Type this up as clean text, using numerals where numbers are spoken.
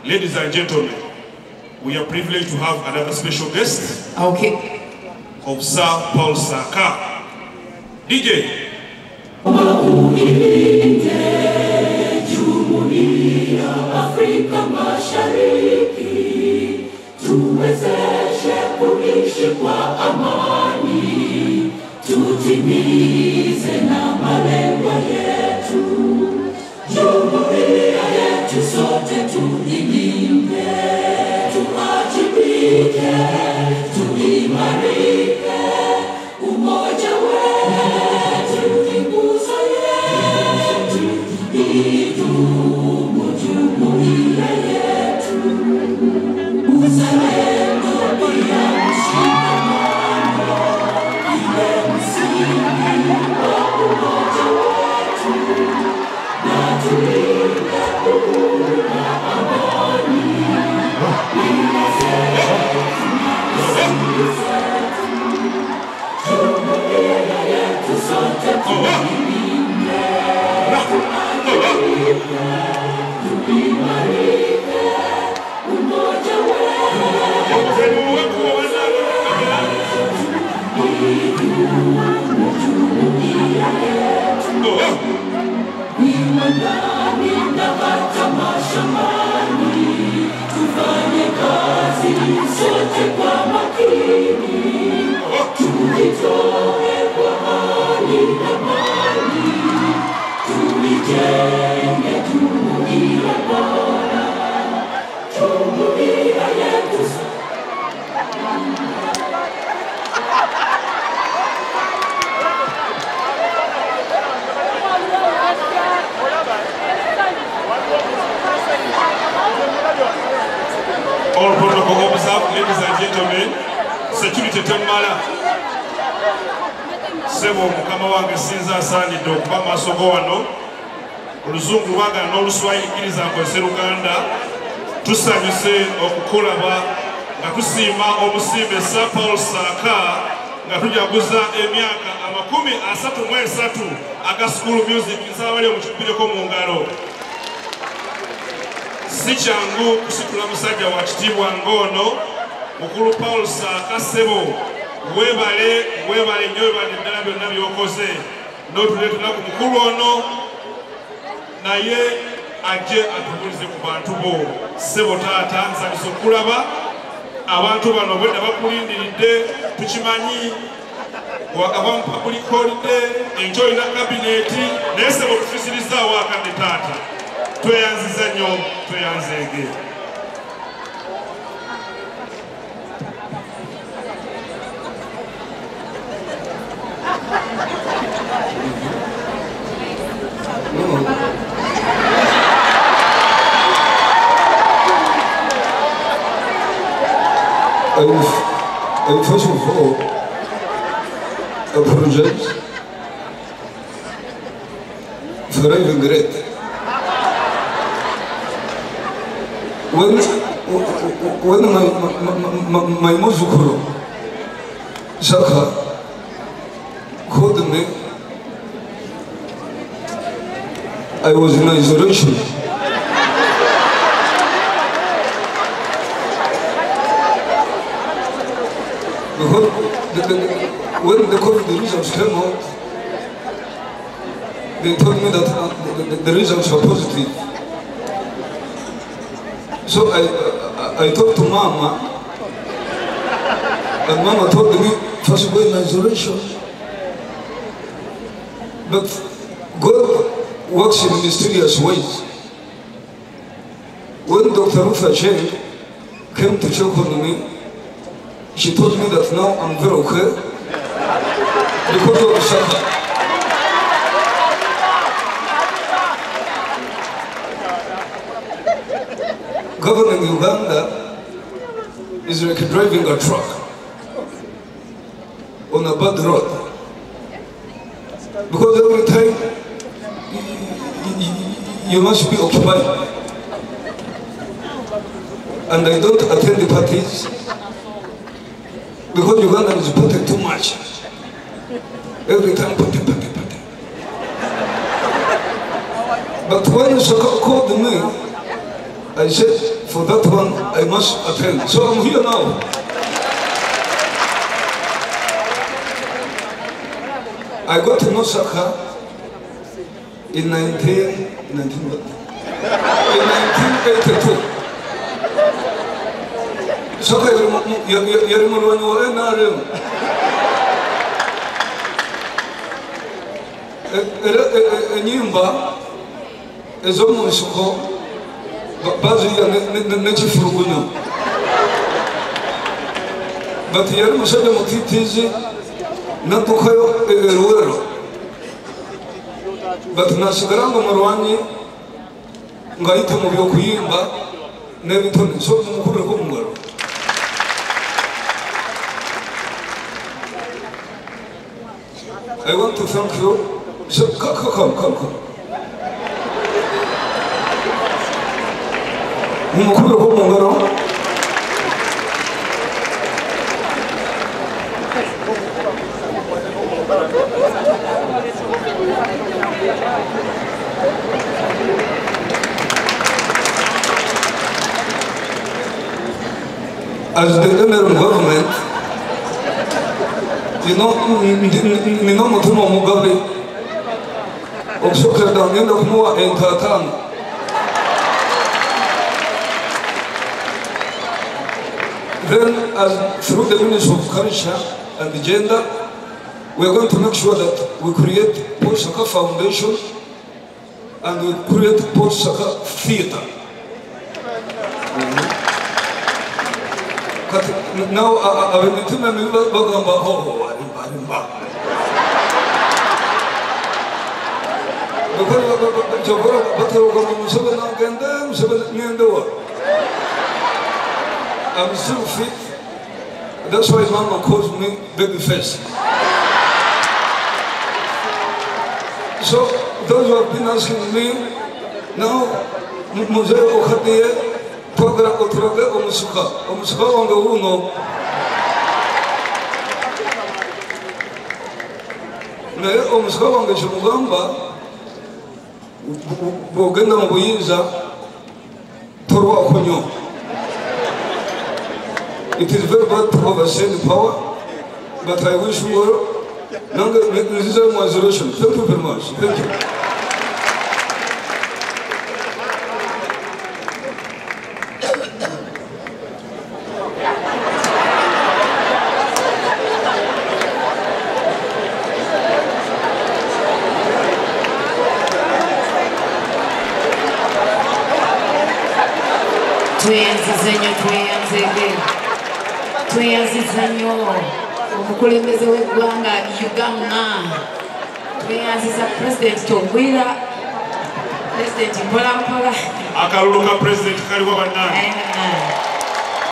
Ladies and gentlemen, we are privileged to have another special guest. Okay. Of Sir Paul Ssaaka. DJ. Afrika Mashariki, tuwezeshe kuishi kwa amani, tutimize na malengo yetu. Jumuiya yetu sote tuilinde, tuwajibike, tuimarike, umoja wetu ni nguzo yetu, idumu jumuiya yetu. Uzalendo pia mshikamano, ile msingi wa umoja wetu, na tulinde uhuru na amani, mila zetu na asili zetu. Jumuiya yetu sote tuilinde, tuwajibike, tuimarike, umoja wetu, idumu jumuiya yetu. Iwe ndani na hata mashambani, tufanye kazi sote kwa makini, tujitoe kwa hali na mali, tuijenge jumuiya bora, jumuiya yetu. All protocol observed, ladies and gentlemen. Security Mpamire. Sebo mukama wange sinza asaanidde okuba maaso go wano. Oluzungu lwagala n'Oluswayiri kkiriza nkozese Luganda. Tusanyuse okukulaba nga tusiima omusimbe Sir Paul Ssaaka nga tujaguza emyaka 33 aga school music nsabali omukikubireko mu ngalo. Si kyangu kusitula musajja wa kitiibwa ng'ono mukulu Paul Ssaaka ssebo weebale nnyo webale ddala byonna by'okoze n'otuleetera ku mukulu ono naye ajje atubulize ku bantu bo. Ssebo taata nsanyusa okulaba abantu bano bwedda bakulindiridde tukimanyi wakabamu public holiday enjoy na kabineti naye ssebo tufisirizaawo akadde taata tweyanziza nnyo tweyanzeege. I first of all apologize for having regret. When my Muzukuru Ssaaka called me, I was in isolation. Because when the COVID results came out, they told me that the results are positive. So I talked to Mama, and Mama told me first go in isolation. But God works in mysterious ways. When Dr. Rufa Cheng came to check on me, she told me that now I'm very okay because of Ssaaka. Governing Uganda is like driving a truck on a bad road. Because every time you must be occupied. And I don't attend the parties because Uganda is putting too much. Every time, But when Ssaaka called me, I said, for that one, I must attend. So I'm here now. I got to know Ssaaka in 1982. Ssaaka yari mulwanyi wa NRM. Enyimba ez'omunsiko baziya n'ekifurugunyo. But yari musajja mutiitiizi natukayo Luweero. But nasigala nga mulwanyi ng'ayita mu by'okuyimba n'ebitone so mumukureko mu ngalo. I want to thank you. So, come. Mumukureko mu ngalo. As the NRM government, you know, Nino Mutumo Mugabe, Oxoka down in the Moa and Tatan. Then, as through the Ministry of Culture and the Gender, we are going to make sure that we create post-Ssaaka Foundation and we create post-Ssaaka Theatre. Now, I will need to remember I'm still fit. That's why Mama calls me baby face. So, those who have been asking me, now, Muzik Twagala otulaga omusuka wange wuno naye omusuka wange kyemugamba bw'ogenda mu buyinza tolwako nnyo. It is very bad to oversend power, but I wish you well. Nange nziza mu resolution. Thank you very much. Thank you. Tweyanziza nnyo omukulembeze w'eggwanga Uganda. Tweyanziza President Togwira, President Mpolampola. Akalulu ka President kaliwa bannange.